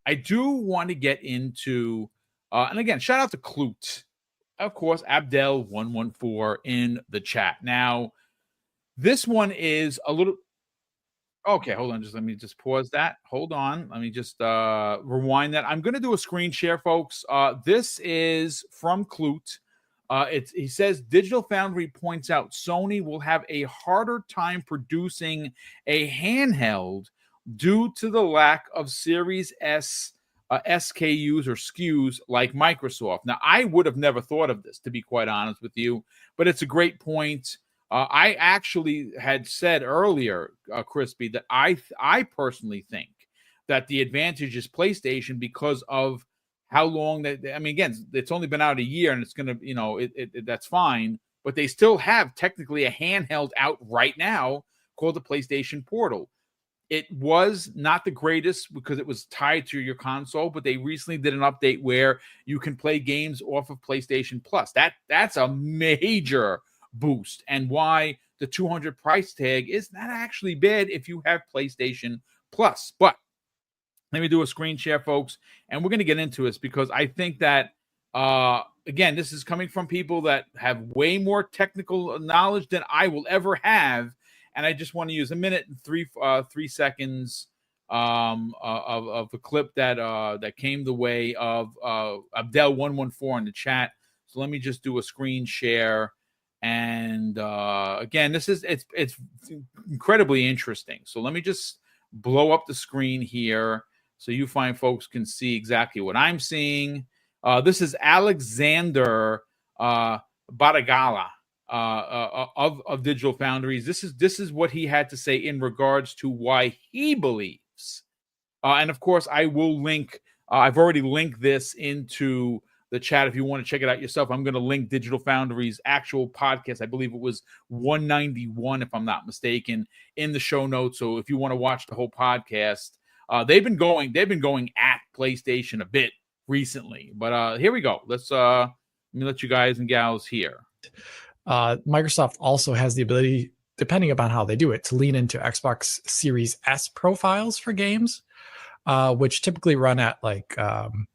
I do want to get into, and again, shout out to Clute, of course, Abdel114 in the chat. Now, this one is a little. Okay, hold on. Let me pause that. Hold on. Let me just rewind that. I'm going to do a screen share, folks. This is from Clute. He says Digital Foundry points out Sony will have a harder time producing a handheld due to the lack of Series S SKUs or SKUs like Microsoft. Now, I would have never thought of this, to be quite honest with you, but it's a great point. I actually had said earlier, Crispy, that I personally think that the advantage is PlayStation because of how long that. I mean, again, it's only been out a year, and it's gonna, that's fine. But they still have technically a handheld out right now called the PlayStation Portal. It was not the greatest because it was tied to your console, but they recently did an update where you can play games off of PlayStation Plus. That's a major boost, and why the $200 price tag is not actually bad if you have PlayStation Plus. But let me do a screen share, folks, and we're going to get into this because I think that again, this is coming from people that have way more technical knowledge than I will ever have, and I just want to use a minute and 3 seconds of a clip that came the way of Abdel114 in the chat. So let me just do a screen share. And again, it's incredibly interesting. So let me just blow up the screen here so you fine folks can see exactly what I'm seeing. This is Alexander Badagala of Digital Foundries. This is what he had to say in regards to why he believes. And of course, I will link. I've already linked this into the chat if you want to check it out yourself. I'm going to link Digital Foundry's actual podcast. I believe it was 191, if I'm not mistaken, in the show notes. So if you want to watch the whole podcast, they've been going at PlayStation a bit recently. But here we go. Let me let you guys and gals hear. Microsoft also has the ability, depending upon how they do it, to lean into Xbox Series S profiles for games. Which typically run at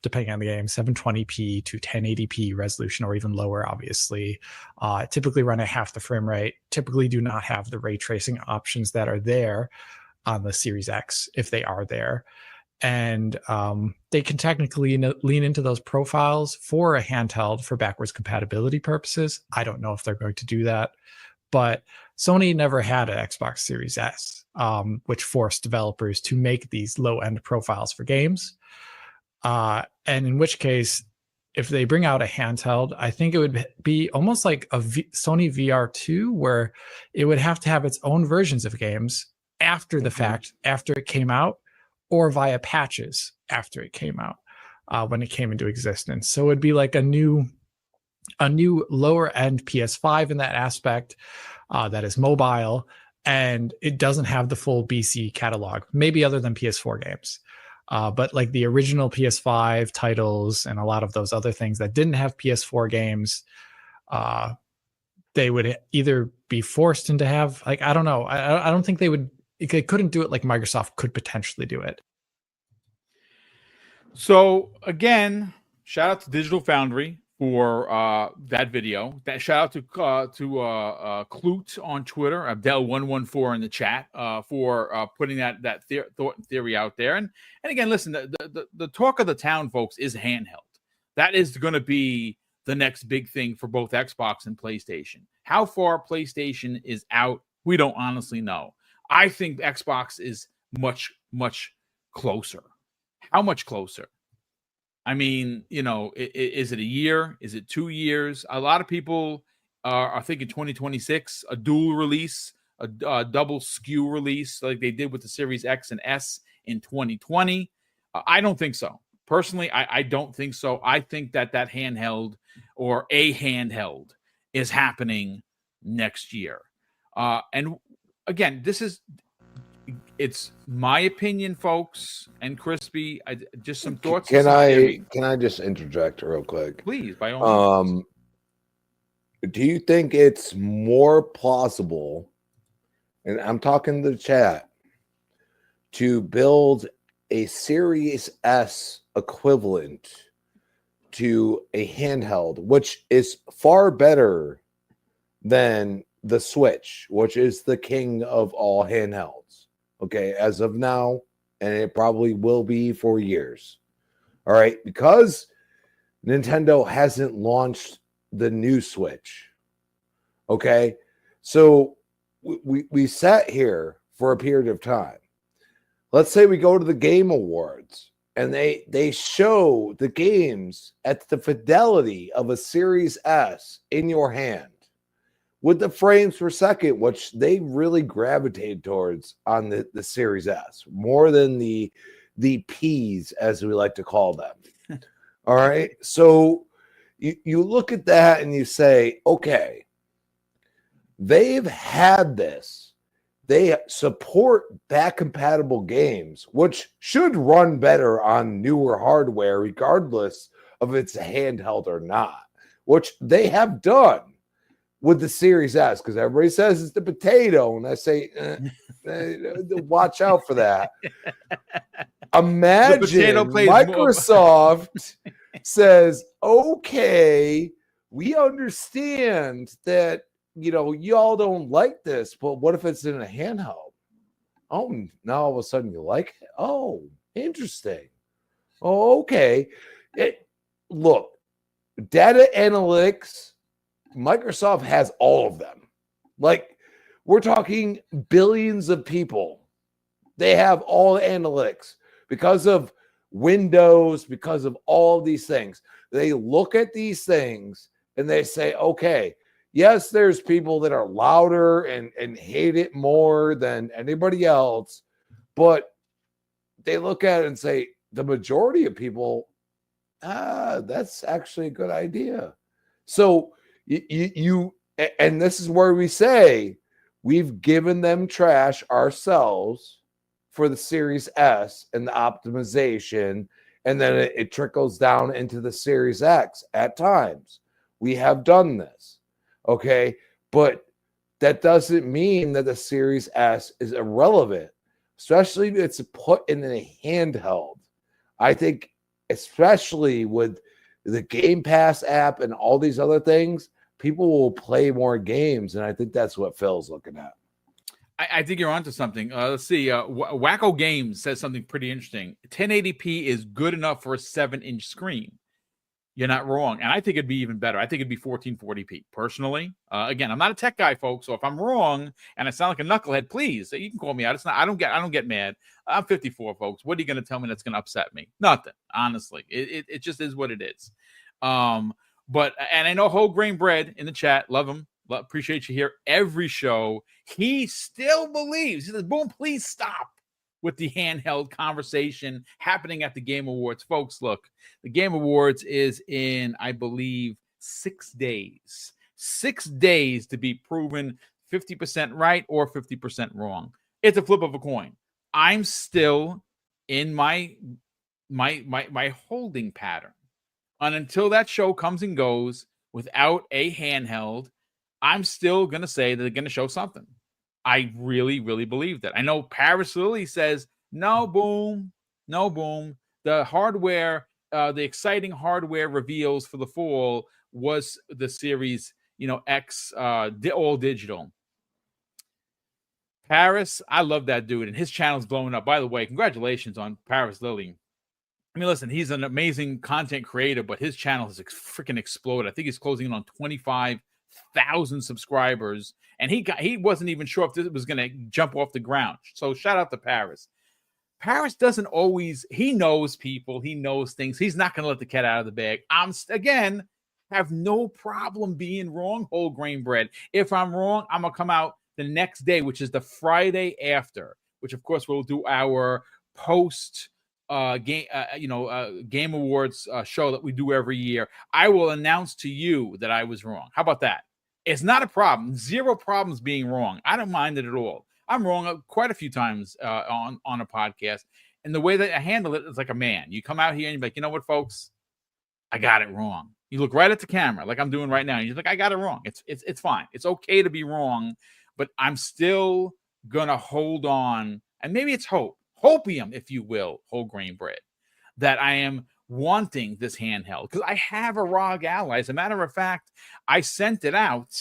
depending on the game, 720p to 1080p resolution or even lower, obviously. Typically run at half the frame rate, typically do not have the ray tracing options that are there on the Series X, if they are there. And they can technically lean into those profiles for a handheld for backwards compatibility purposes. I don't know if they're going to do that, but Sony never had an Xbox Series S, which forced developers to make these low-end profiles for games. And in which case, if they bring out a handheld, I think it would be almost like a Sony VR2, where it would have to have its own versions of games after the fact, after it came out, or via patches after it came out, when it came into existence. So it'd be like a new lower-end PS5 in that aspect, that is mobile, and it doesn't have the full BC catalog, maybe other than PS4 games. But like the original PS5 titles and a lot of those other things that didn't have PS4 games, they would either be forced into have, I don't know. I don't think they couldn't do it like Microsoft could potentially do it. So again, shout out to Digital Foundry for that video. That shout out to Clute on Twitter, Abdel114 in the chat, for putting that thought and theory out there. And again, listen, the talk of the town, folks, is handheld. That is going to be the next big thing for both Xbox and PlayStation. How far PlayStation is out, we don't honestly know. I think Xbox is much, much closer. How much closer? I mean, is it a year? Is it 2 years? A lot of people are thinking 2026, a dual release, a double SKU release like they did with the Series X and S in 2020. I don't think so. Personally, I don't think so. I think that handheld or a handheld is happening next year. And again, it's my opinion, folks, and Crispy. Just some thoughts. Can I just interject real quick? Please, by all means. Do you think it's more plausible, and I'm talking to the chat, to build a Series S equivalent to a handheld, which is far better than the Switch, which is the king of all handhelds. Okay, as of now, and it probably will be for years. All right, because Nintendo hasn't launched the new Switch. Okay, so we sat here for a period of time. Let's say we go to the Game Awards and they show the games at the fidelity of a Series S in your hand with the frames per second, which they really gravitate towards on the Series S more than the Ps, as we like to call them. All right. So you look at that and you say, okay, they've had this. They support back compatible games, which should run better on newer hardware, regardless of if it's a handheld or not, which they have done with the Series S, because everybody says it's the potato, and I say, watch out for that. Imagine Microsoft says, okay, we understand that, you know, y'all don't like this, but what if it's in a handheld? Oh, now all of a sudden you like it? Oh, interesting. Oh, okay. Look, data analytics, Microsoft has all of them. Like, we're talking billions of people. They have all the analytics because of Windows, because of all of these things. They look at these things and they say, okay, yes, there's people that are louder and hate it more than anybody else, but they look at it and say, the majority of people, that's actually a good idea. So you and this is where we say we've given them trash ourselves for the Series S and the optimization, and then it trickles down into the Series X at times. We have done this. Okay, but that doesn't mean that the Series S is irrelevant, especially if it's put in a handheld. I think, especially with the Game Pass app and all these other things, people will play more games, and I think that's what Phil's looking at. I think you're onto something. Let's see. Wacko Games says something pretty interesting. 1080p is good enough for a 7-inch screen. You're not wrong. And I think it'd be even better. I think it'd be 1440p. Personally, again, I'm not a tech guy, folks. So if I'm wrong and I sound like a knucklehead, please, you can call me out. It's not. I don't get mad. I'm 54, folks. What are you going to tell me that's going to upset me? Nothing. Honestly, it just is what it is. But I know Whole Grain Bread in the chat. Love him. Appreciate you here every show. He still believes. He says, "Boom, please stop with the handheld conversation happening at the Game Awards." Folks, look, the Game Awards is in, I believe, 6 days. 6 days to be proven 50% right or 50% wrong. It's a flip of a coin. I'm still in my holding pattern. And until that show comes and goes without a handheld, I'm still going to say that they're going to show something. I really, really believe that. I know Paris Lily says, no, Boom. The hardware, the exciting hardware reveals for the fall was the Series, X, all digital. Paris, I love that dude, and his channel's blowing up. By the way, congratulations on Paris Lily. I mean, listen, he's an amazing content creator, but his channel has freaking exploded. I think he's closing in on 25,000 subscribers, and he wasn't even sure if this was going to jump off the ground. So shout out to Paris. Paris doesn't always, he knows people, he knows things. He's not going to let the cat out of the bag. Again, have no problem being wrong, Whole Grain Bread. If I'm wrong, I'm going to come out the next day, which is the Friday after, which of course we'll do our post Game Awards show that we do every year. I will announce to you that I was wrong. How about that? It's not a problem. Zero problems being wrong. I don't mind it at all. I'm wrong quite a few times on a podcast, and the way that I handle it is like a man. You come out here and you're like, you know what, folks, I got it wrong. You look right at the camera, like I'm doing right now, and you're like, I got it wrong. It's fine. It's okay to be wrong, but I'm still gonna hold on, and maybe it's hope. hopium, if you will, whole grain bread, that I am wanting this handheld, because I have a ROG Ally. As a matter of fact, I sent it out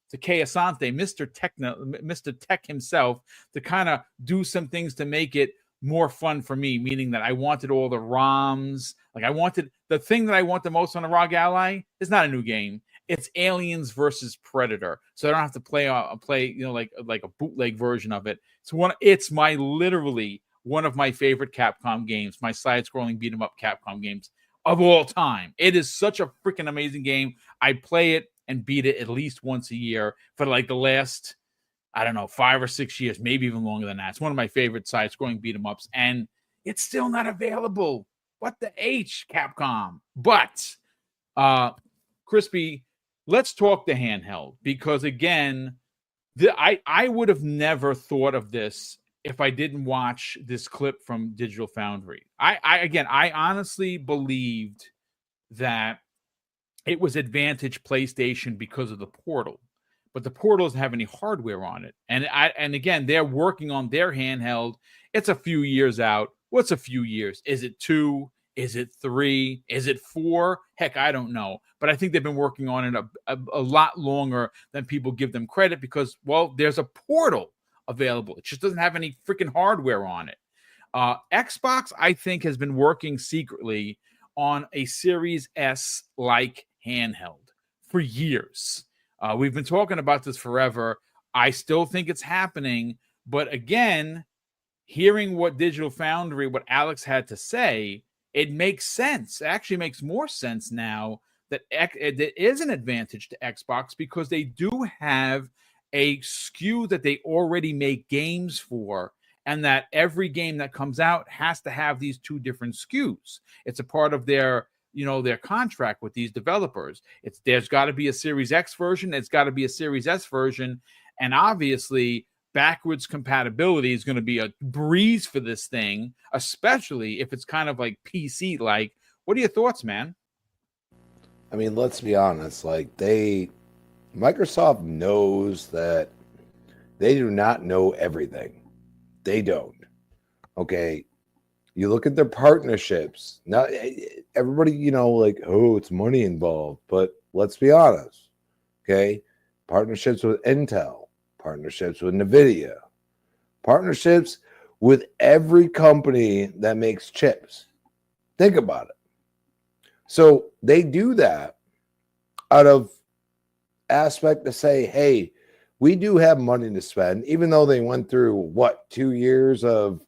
to Kay Asante, Mr. Tech himself, to kind of do some things to make it more fun for me, meaning that I wanted all the ROMs. Like, I wanted the thing that I want the most on a ROG Ally is not a new game. It's Aliens versus Predator, so I don't have to play like a bootleg version of it. It's literally one of my favorite Capcom games, my side-scrolling beat 'em up Capcom games of all time. It is such a freaking amazing game. I play it and beat it at least once a year for like the last, I don't know, 5 or 6 years, maybe even longer than that. It's one of my favorite side-scrolling beat 'em ups, and it's still not available. What the H, Capcom? But, Crispy, let's talk the handheld, because again, I would have never thought of this if I didn't watch this clip from Digital Foundry. I honestly believed that it was Advantage PlayStation because of the Portal, but the Portal doesn't have any hardware on it. And again, they're working on their handheld. It's a few years out. What's a few years? Is it 2? Is it 3? Is it 4? Heck, I don't know. But I think they've been working on it a lot longer than people give them credit, because, well, there's a Portal available. It just doesn't have any freaking hardware on it. Xbox, I think, has been working secretly on a Series S-like handheld for years. We've been talking about this forever. I still think it's happening. But again, hearing what Digital Foundry, what Alex had to say, it makes sense. It actually makes more sense now that it is an advantage to Xbox, because they do have a SKU that they already make games for, and that every game that comes out has to have these 2 different SKUs. It's a part of their contract with these developers. There's got to be a Series X version, it's got to be a Series S version, and obviously backwards compatibility is going to be a breeze for this thing, especially if it's kind of like PC like. What are your thoughts, man? I mean, let's be honest, like Microsoft knows that they do not know everything. They don't. Okay. You look at their partnerships. Now, everybody, like, oh, it's money involved. But let's be honest. Okay. Partnerships with Intel, partnerships with NVIDIA, partnerships with every company that makes chips. Think about it. So they do that out of aspect to say, hey, we do have money to spend, even though they went through 2 years of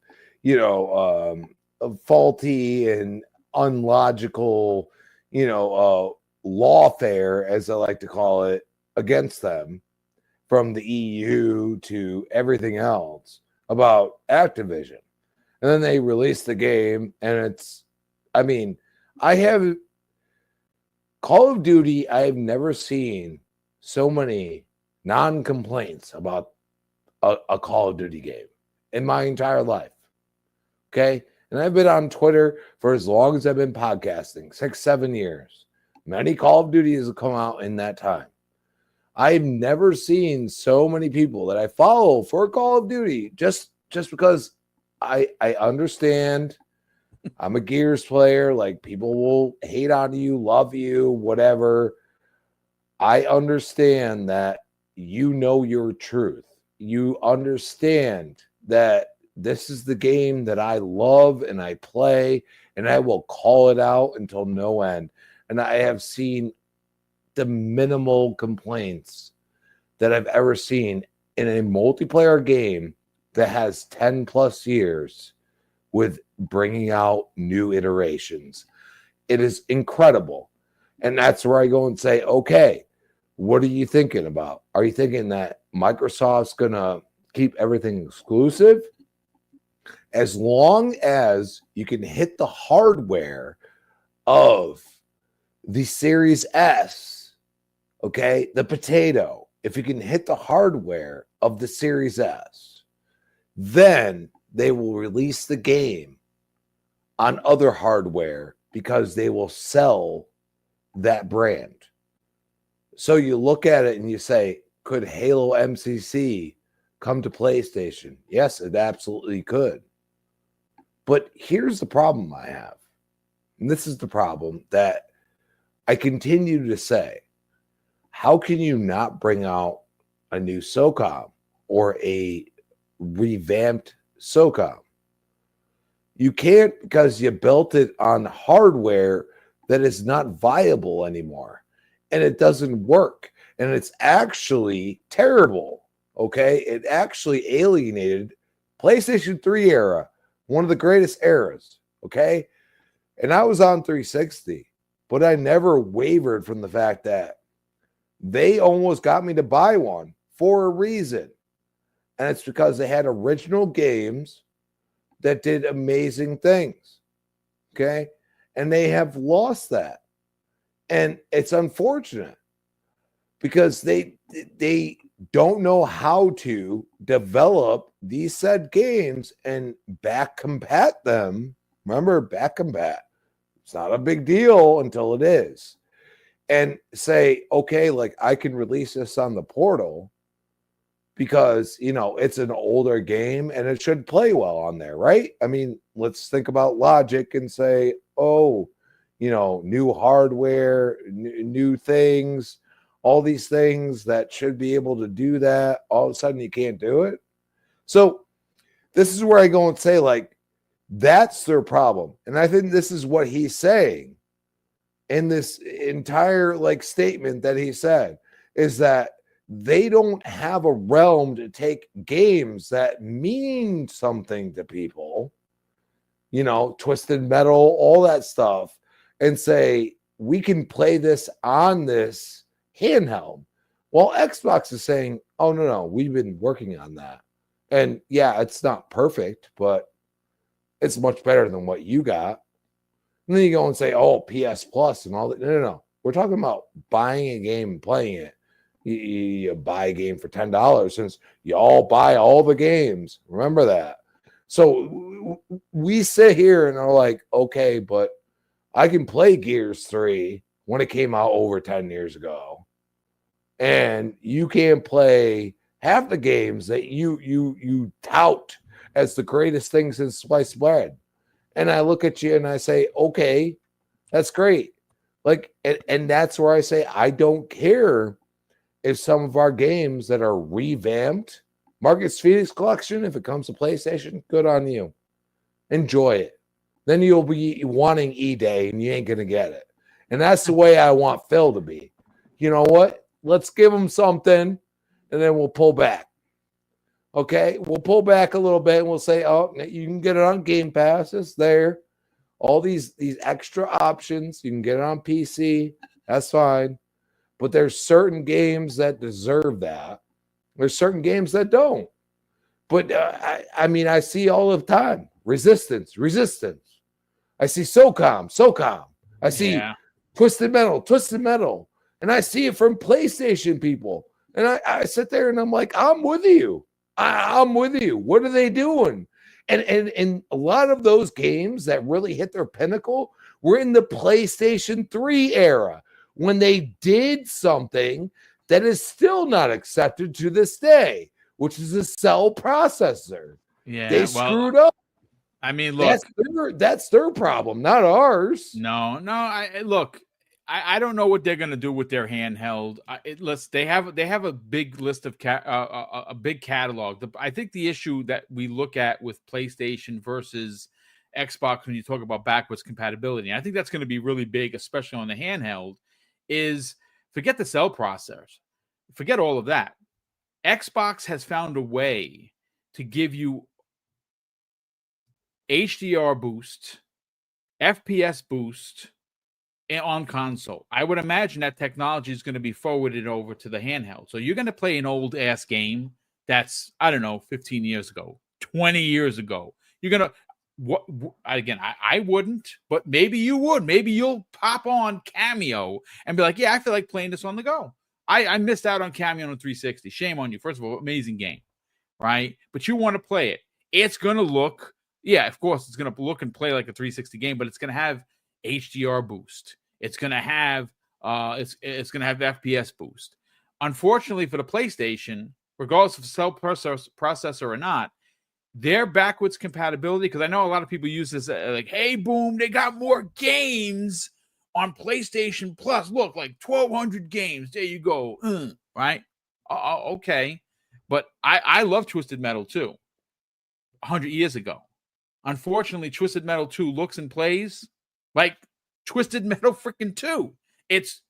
faulty and unlogical lawfare, as I like to call it, against them, from the EU to everything else about Activision. And then they released the game, and I have Call of Duty. I have never seen so many non-complaints about a Call of Duty game in my entire life. Okay. And I've been on Twitter for as long as I've been podcasting, 6-7 years. Many Call of Duties have come out in that time. I've never seen so many people that I follow for Call of Duty just because I understand. I'm a Gears player. Like, people will hate on you, love you, whatever. I understand that you know your truth. You understand that this is the game that I love and I play, and I will call it out until no end. And I have seen the minimal complaints that I've ever seen in a multiplayer game that has 10 plus years with bringing out new iterations. It is incredible. And that's where I go and say, okay, what are you thinking about? Are you thinking that Microsoft's going to keep everything exclusive? As long as you can hit the hardware of the Series S, okay, the potato, if you can hit the hardware of the Series S, then they will release the game on other hardware because they will sell that brand. So you look at it and you say, could Halo MCC come to PlayStation? Yes, it absolutely could. But here's the problem I have. And this is the problem that I continue to say. How can you not bring out a new SOCOM or a revamped SOCOM? You can't, because you built it on hardware that is not viable anymore. And it doesn't work. And it's actually terrible. Okay. It actually alienated PlayStation 3 era, one of the greatest eras. Okay. And I was on 360, but I never wavered from the fact that they almost got me to buy one for a reason. And it's because they had original games that did amazing things. Okay. And they have lost that. And it's unfortunate because they don't know how to develop these said games and back compat them. Remember, back compat. It's not a big deal until it is. And say, okay, like I can release this on the portal because, you know, it's an older game and it should play well on there, right? I mean, let's think about logic and say, oh, you know, new hardware, new things, all these things that should be able to do that. All of a sudden you can't do it. So this is where I go and say, like, that's their problem. And I think this is what he's saying in this entire like statement that he said is that they don't have a realm to take games that mean something to people, you know, Twisted Metal, all that stuff, and say, we can play this on this handheld. While Xbox is saying, oh, no, we've been working on that. And yeah, it's not perfect, but it's much better than what you got. And then you go and say, oh, PS Plus and all that. No. We're talking about buying a game and playing it. You buy a game for $10 since you all buy all the games. Remember that. So we sit here and are like, okay, but I can play Gears 3 when it came out over 10 years ago. And you can't play half the games that you tout as the greatest thing since sliced bread. And I look at you and I say, okay, that's great. Like, and that's where I say, I don't care if some of our games that are revamped, Marcus Phoenix Collection, if it comes to PlayStation, good on you. Enjoy it. Then you'll be wanting E-Day and you ain't going to get it. And that's the way I want Phil to be. You know what? Let's give him something and then we'll pull back. Okay, we'll pull back a little bit and we'll say, oh, you can get it on Game Pass. It's there. All these extra options. You can get it on PC. That's fine. But there's certain games that deserve that. There's certain games that don't. But I mean, I see all the time. Resistance. I see SOCOM. I see Twisted Metal. And I see it from PlayStation people. And I sit there and I'm like, I'm with you. I'm with you. What are they doing? And a lot of those games that really hit their pinnacle were in the PlayStation 3 era when they did something that is still not accepted to this day, which is a cell processor. Yeah, they screwed up. I mean, look, that's their problem, not ours. No. I don't know what they're going to do with their handheld. They have a big list of a big catalog. I think the issue that we look at with PlayStation versus Xbox when you talk about backwards compatibility, and I think that's going to be really big, especially on the handheld, is forget the cell processors, forget all of that. Xbox has found a way to give you HDR boost, FPS boost on console. I would imagine that technology is going to be forwarded over to the handheld. So you're going to play an old ass game that's, I don't know, 15 years ago, 20 years ago. You're going to, again, I wouldn't, but maybe you would. Maybe you'll pop on Cameo and be like, yeah, I feel like playing this on the go. I missed out on Cameo on 360. Shame on you. First of all, amazing game, right? But you want to play it. It's going to look, yeah, of course, it's going to look and play like a 360 game, but it's going to have HDR boost. It's going to have it's going to have FPS boost. Unfortunately for the PlayStation, regardless of cell processor or not, their backwards compatibility, because I know a lot of people use this like, hey, boom, they got more games on PlayStation Plus. Look, like 1,200 games. There you go. Right? Okay. But I love Twisted Metal 2 100 years ago. Unfortunately, Twisted Metal 2 looks and plays like Twisted Metal freaking 2.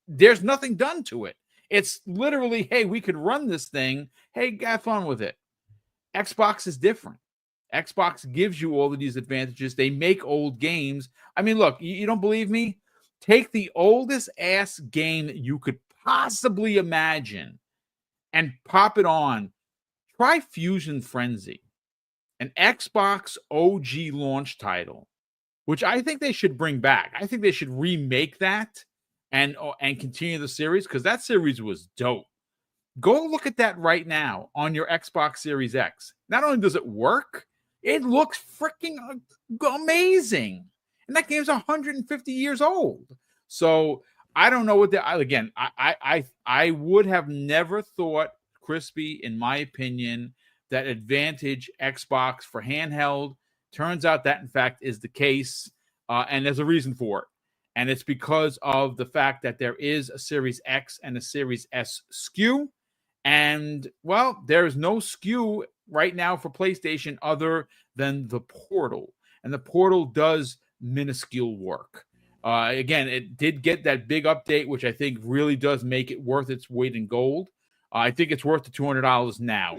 There's nothing done to it. It's literally, hey, we could run this thing. Hey, have fun with it. Xbox is different. Xbox gives you all of these advantages. They make old games. I mean, look, you don't believe me? Take the oldest ass game you could possibly imagine and pop it on. Try Fusion Frenzy, an Xbox OG launch title, which I think they should bring back. I think they should remake that and continue the series, because that series was dope. Go look at that right now on your Xbox Series X. Not only does it work, it looks freaking amazing. And that game's 150 years old. So I don't know what I would have never thought, Crispy, in my opinion, that Advantage Xbox for handheld. Turns out that, in fact, is the case. And there's a reason for it. And it's because of the fact that there is a Series X and a Series S SKU. And, well, there is no SKU right now for PlayStation other than the Portal. And the Portal does minuscule work. Again, it did get that big update, which I think really does make it worth its weight in gold. I think it's worth the $200 now.